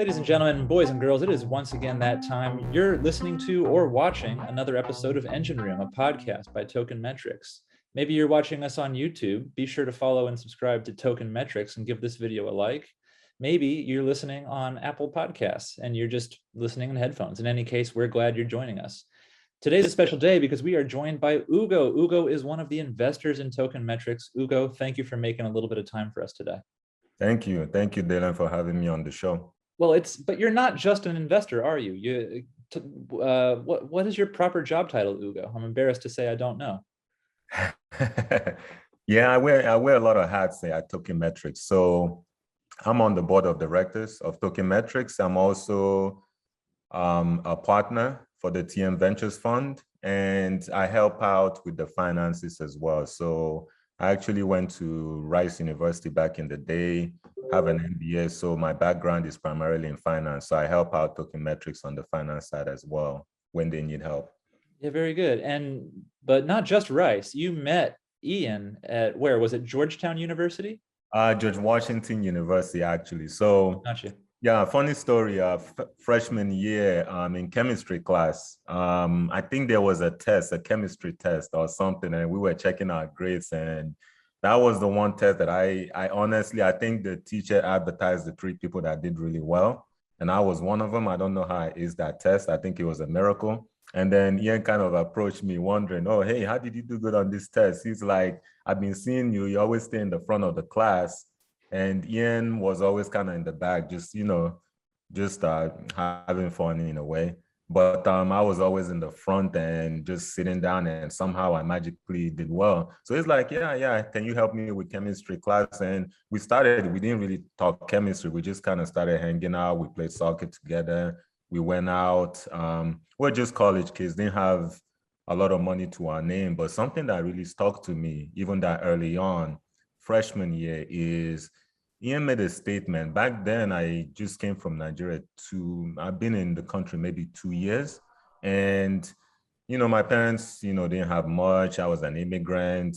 Ladies and gentlemen, boys and girls, it is once again that time. You're listening to or watching another episode of Engine Room, a podcast by Token Metrics. Maybe you're watching us on YouTube. Be sure to follow and subscribe to Token Metrics and give this video a like. Maybe you're listening on Apple Podcasts and you're just listening in headphones. In any case, we're glad you're joining us. Today's a special day because we are joined by Ugo. Ugo is one of the investors in Token Metrics. Ugo, thank you for making a little bit of time for us today. Thank you, Dylan, for having me on the show. Well, but you're not just an investor, are you? What is your proper job title, Ugo? I'm embarrassed to say I don't know. Yeah, I wear a lot of hats at Token Metrics. So I'm on the board of directors of Token Metrics. I'm also a partner for the TM Ventures Fund, and I help out with the finances as well. So I actually went to Rice University back in the day, have an MBA. So my background is primarily in finance. So I help out Token Metrics on the finance side as well when they need help. Yeah, very good. But not just Rice. You met Ian at, where was it, Georgetown University? George Washington University, actually. So Gotcha. Yeah, funny story. Freshman year in chemistry class, I think there was a chemistry test or something, and we were checking our grades, and that was the one test that I honestly, I think the teacher advertised the 3 people that did really well, and I was one of them. I don't know how it is that test. I think it was a miracle. And then Ian kind of approached me wondering, oh, hey, how did you do good on this test? He's like, I've been seeing you. You always stay in the front of the class. And Ian was always kind of in the back, just having fun in a way. But I was always in the front and just sitting down, and somehow I magically did well. So it's like, yeah, can you help me with chemistry class? And we didn't really talk chemistry. We just kind of started hanging out. We played soccer together. We went out. We're just college kids, didn't have a lot of money to our name. But something that really stuck to me, even that early on, freshman year, is Ian made a statement. Back then, I just came from Nigeria I've been in the country maybe 2 years. And, my parents, didn't have much. I was an immigrant.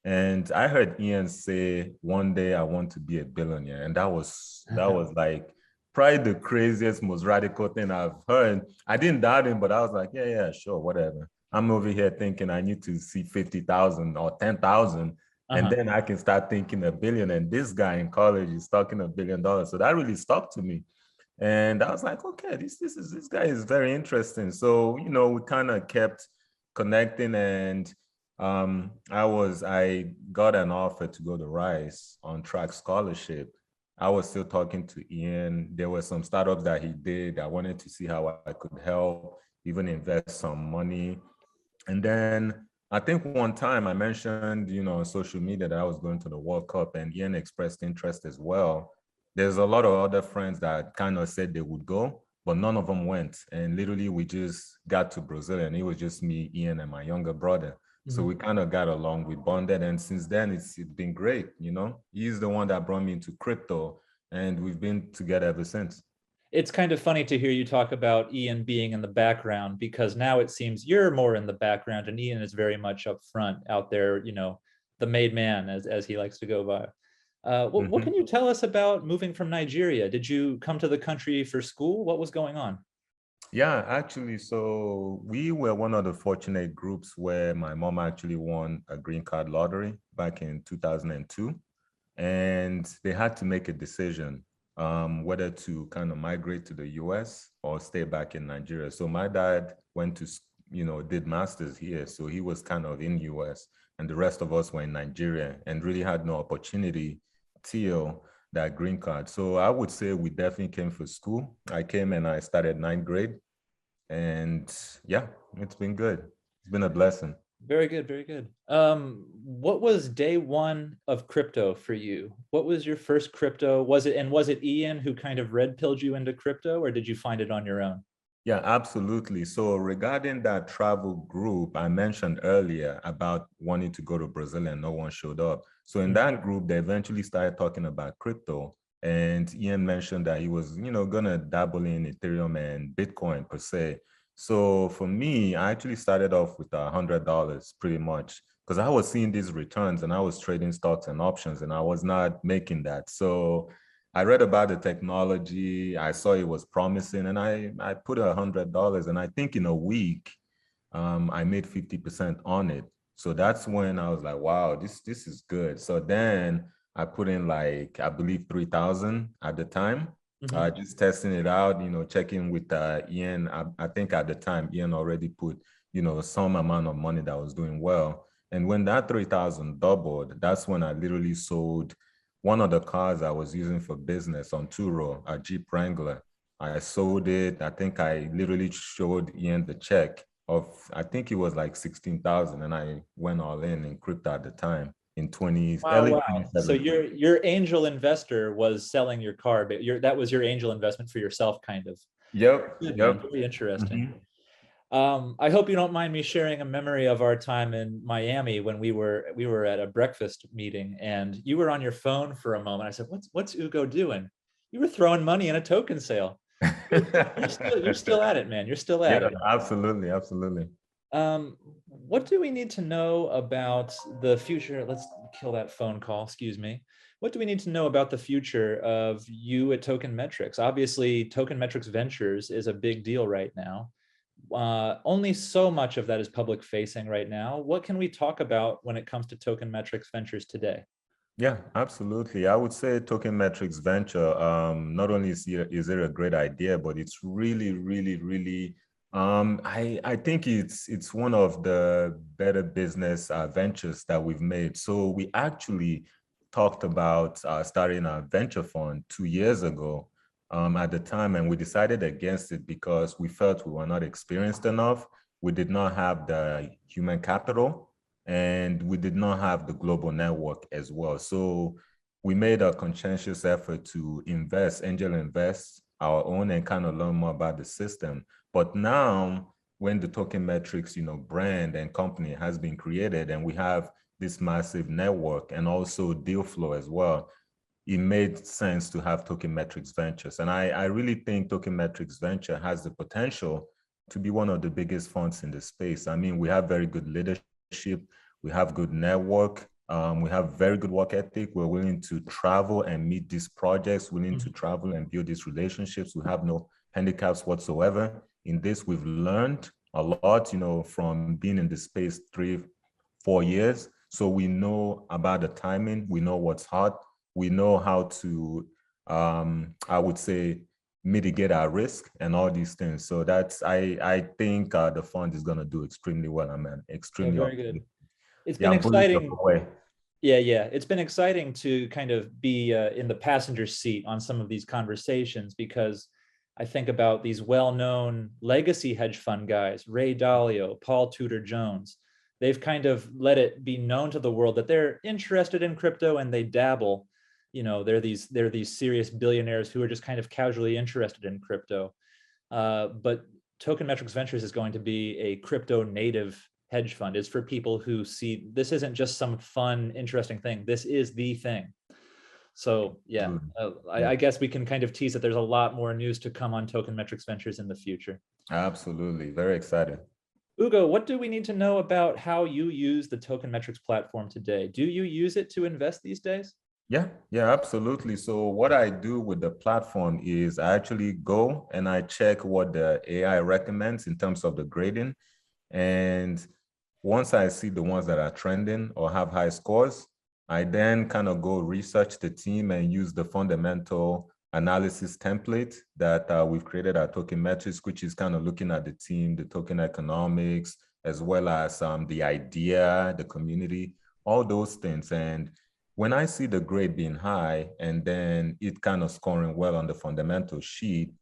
And I heard Ian say, one day I want to be a billionaire. And that was like probably the craziest, most radical thing I've heard. I didn't doubt him, but I was like, yeah, sure, whatever. I'm over here thinking I need to see 50,000 or 10,000. And then I can start thinking $1 billion. And this guy in college is talking $1 billion. So that really stuck to me. And I was like, okay, this guy is very interesting. So, we kind of kept connecting, and I got an offer to go to Rice on track scholarship. I was still talking to Ian. There were some startups that he did. I wanted to see how I could help, even invest some money. And then I think one time I mentioned, on social media that I was going to the World Cup, and Ian expressed interest as well. There's a lot of other friends that kind of said they would go, but none of them went. And literally we just got to Brazil, and it was just me, Ian, and my younger brother. Mm-hmm. So we kind of got along, we bonded. And since then it's been great. He's the one that brought me into crypto, and we've been together ever since. It's kind of funny to hear you talk about Ian being in the background, because now it seems you're more in the background and Ian is very much up front, out there, the made man, as he likes to go by. What can you tell us about moving from Nigeria? Did you come to the country for school? What was going on? Yeah, actually, so we were one of the fortunate groups where my mom actually won a green card lottery back in 2002. And they had to make a decision whether to kind of migrate to the US or stay back in Nigeria. So my dad went to, did masters here. So he was kind of in US, and the rest of us were in Nigeria and really had no opportunity till that green card. So I would say we definitely came for school. I came and I started 9th grade, and yeah, it's been good. It's been a blessing. Very good, very good. What was day one of crypto for you? What was your first crypto? Was it Ian who kind of red pilled you into crypto, or did you find it on your own? Yeah, absolutely. So regarding that travel group I mentioned earlier about wanting to go to Brazil and no one showed up. So in that group, they eventually started talking about crypto. And Ian mentioned that he was, gonna dabble in Ethereum and Bitcoin per se. So for me, I actually started off with $100 pretty much, because I was seeing these returns and I was trading stocks and options and I was not making that. So I read about the technology. I saw it was promising, and I put $100, and I think in a week, I made 50% on it. So that's when I was like, wow, this is good. So then I put in like, I believe 3,000 at the time, just testing it out, checking with Ian. I think at the time, Ian already put, some amount of money that was doing well. And when that 3,000 doubled, that's when I literally sold one of the cars I was using for business on Turo, a Jeep Wrangler. I sold it. I think I literally showed Ian the check of, I think it was like 16,000, and I went all in crypto at the time in Wow, early wow. So 2017. your angel investor was selling your car, but that was your angel investment for yourself, kind of. Yep, Good, man. yep. Very interesting. Mhm. I hope you don't mind me sharing a memory of our time in Miami when we were at a breakfast meeting and you were on your phone for a moment. I said, "What's Ugo doing?" You were throwing money in a token sale. You're still at it, man. You're still at Yeah, it. absolutely, absolutely. What do we need to know about the future? Let's kill that phone call. Excuse me. What do we need to know about the future of you at Token Metrics? Obviously, Token Metrics Ventures is a big deal right now. Only so much of that is public facing right now. What can we talk about when it comes to Token Metrics Ventures today? Yeah, absolutely. I would say Token Metrics Venture, not only is it a great idea, but it's really, really, really, I think it's one of the better business ventures that we've made. So we actually talked about starting a venture fund 2 years ago at the time, and we decided against it because we felt we were not experienced enough. We did not have the human capital, and we did not have the global network as well. So we made a conscientious effort to angel invest our own and kind of learn more about the system. But now when the Token Metrics, brand and company has been created and we have this massive network and also deal flow as well, it made sense to have Token Metrics Ventures. And I really think Token Metrics Venture has the potential to be one of the biggest funds in the space. I mean, we have very good leadership, we have good network, we have very good work ethic. We're willing to travel and meet these projects, willing to travel and build these relationships. We have no handicaps whatsoever. In this, we've learned a lot, from being in the space 3-4 years. So we know about the timing, we know what's hot, we know how to, I would say, mitigate our risk and all these things. So I think the fund is going to do extremely well. Extremely Very good. It's yeah, been I'm bullish exciting. way. Yeah. It's been exciting to kind of be in the passenger seat on some of these conversations because I think about these well-known legacy hedge fund guys, Ray Dalio, Paul Tudor Jones. They've kind of let it be known to the world that they're interested in crypto and they dabble. They're these serious billionaires who are just kind of casually interested in crypto. But Token Metrics Ventures is going to be a crypto native hedge fund. It's for people who see this isn't just some fun, interesting thing. This is the thing. So yeah, I guess we can kind of tease that there's a lot more news to come on Token Metrics Ventures in the future. Absolutely. Very excited. Ugo, what do we need to know about how you use the Token Metrics platform today? Do you use it to invest these days? Yeah, absolutely. So what I do with the platform is I actually go and I check what the AI recommends in terms of the grading. And once I see the ones that are trending or have high scores, I then kind of go research the team and use the fundamental analysis template that we've created at Token Metrics, which is kind of looking at the team, the token economics, as well as the idea, the community, all those things. And when I see the grade being high and then it kind of scoring well on the fundamental sheet,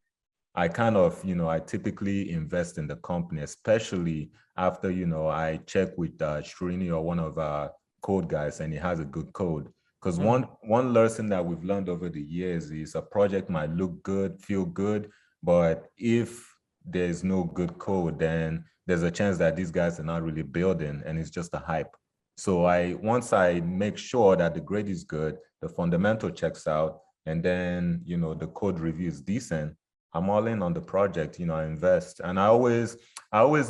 I kind of, I typically invest in the company, especially after, I check with Srini or one of our code guys and he has a good code. Because one lesson that we've learned over the years is a project might look good, feel good, but if there's no good code, then there's a chance that these guys are not really building and it's just a hype. So once I make sure that the grade is good, the fundamental checks out, and then, the code review is decent, I'm all in on the project. I invest, and I always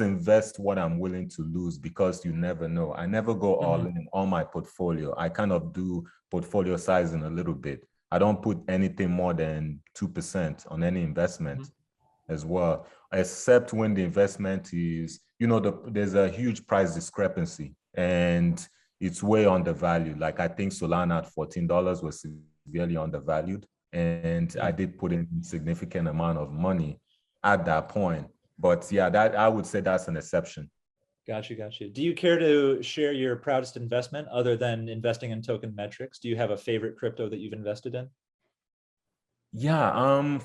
invest what I'm willing to lose because you never know. I never go all in on my portfolio. I kind of do portfolio sizing a little bit. I don't put anything more than 2% on any investment as well, except when the investment is, there's a huge price discrepancy and it's way undervalued. Like I think Solana at $14 was severely undervalued. And I did put in significant amount of money at that point. But yeah, that I would say that's an exception. Got you. Do you care to share your proudest investment other than investing in Token Metrics? Do you have a favorite crypto that you've invested in? Yeah,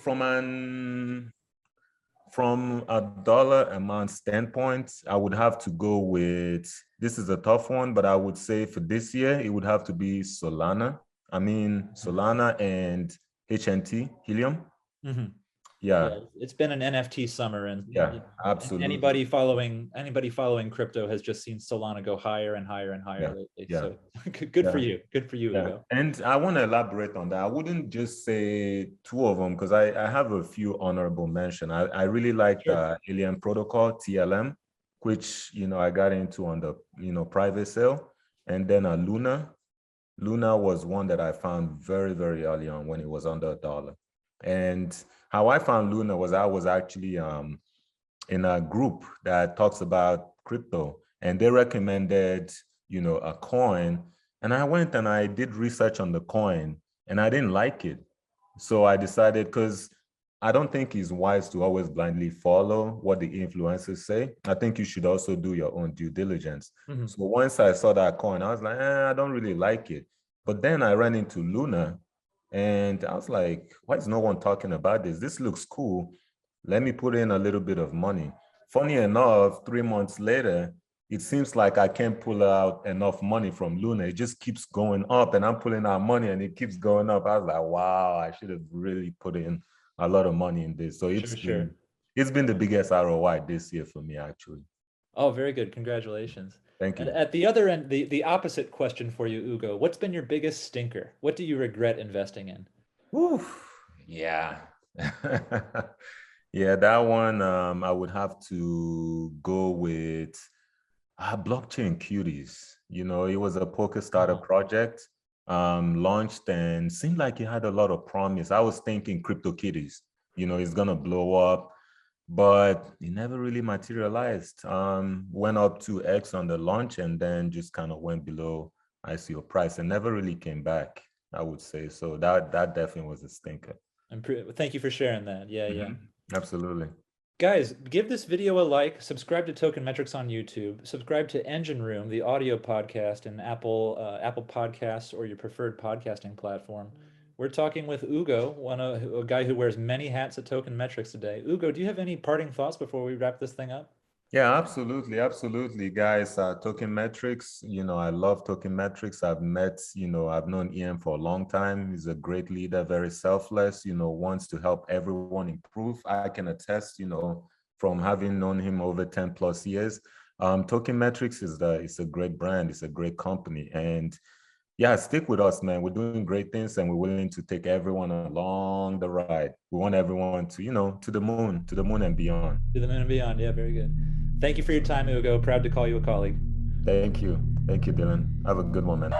from a dollar amount standpoint, I would have to go with, this is a tough one, but I would say for this year, it would have to be Solana. I mean, Solana and HNT, Helium. Yeah, it's been an NFT summer, and yeah, absolutely. Anybody following crypto has just seen Solana go higher and higher and higher lately. Yeah. So good for you. Good for you, Ugo. And I want to elaborate on that. I wouldn't just say two of them because I have a few honorable mention. I really like the Alien Protocol, TLM, which I got into on the private sale, and then Luna. Luna was one that I found very, very early on when it was under $1. And how I found Luna was I was actually in a group that talks about crypto, and they recommended, a coin. And I went and I did research on the coin and I didn't like it. So I decided, because I don't think it's wise to always blindly follow what the influencers say. I think you should also do your own due diligence. So once I saw that coin, I was like, I don't really like it. But then I ran into Luna and I was like, why is no one talking about this? This looks cool. Let me put in a little bit of money. Funny enough, 3 months later, it seems like I can't pull out enough money from Luna. It just keeps going up and I'm pulling out money and it keeps going up. I was like, wow, I should have really put in a lot of money in this. So it's been the biggest ROI this year for me, actually. Oh, very good. Congratulations. Thank you. And at the other end, the opposite question for you, Ugo, what's been your biggest stinker? What do you regret investing in? Yeah. Yeah, that one, I would have to go with blockchain cuties. It was a poker starter project, launched and seemed like it had a lot of promise. I was thinking CryptoKitties, it's gonna blow up, but it never really materialized. Went up to X on the launch and then just kind of went below ICO price and never really came back, I would say. So that definitely was a stinker. Thank you for sharing that. Yeah. Absolutely. Guys, give this video a like, subscribe to Token Metrics on YouTube, subscribe to Engine Room, the audio podcast in Apple Podcasts or your preferred podcasting platform. We're talking with Ugo, a guy who wears many hats at Token Metrics today. Ugo, do you have any parting thoughts before we wrap this thing up? Yeah, absolutely, guys. Tokenmetrics, I love Tokenmetrics. I've known Ian for a long time. He's a great leader, very selfless, wants to help everyone improve. I can attest, from having known him over 10 plus years. Tokenmetrics is a great brand. It's a great company. And yeah, stick with us, man. We're doing great things and we're willing to take everyone along the ride. We want everyone to, to the moon and beyond. To the moon and beyond. Yeah, very good. Thank you for your time, Ugo. Proud to call you a colleague. Thank you, Dylan. Have a good one, man.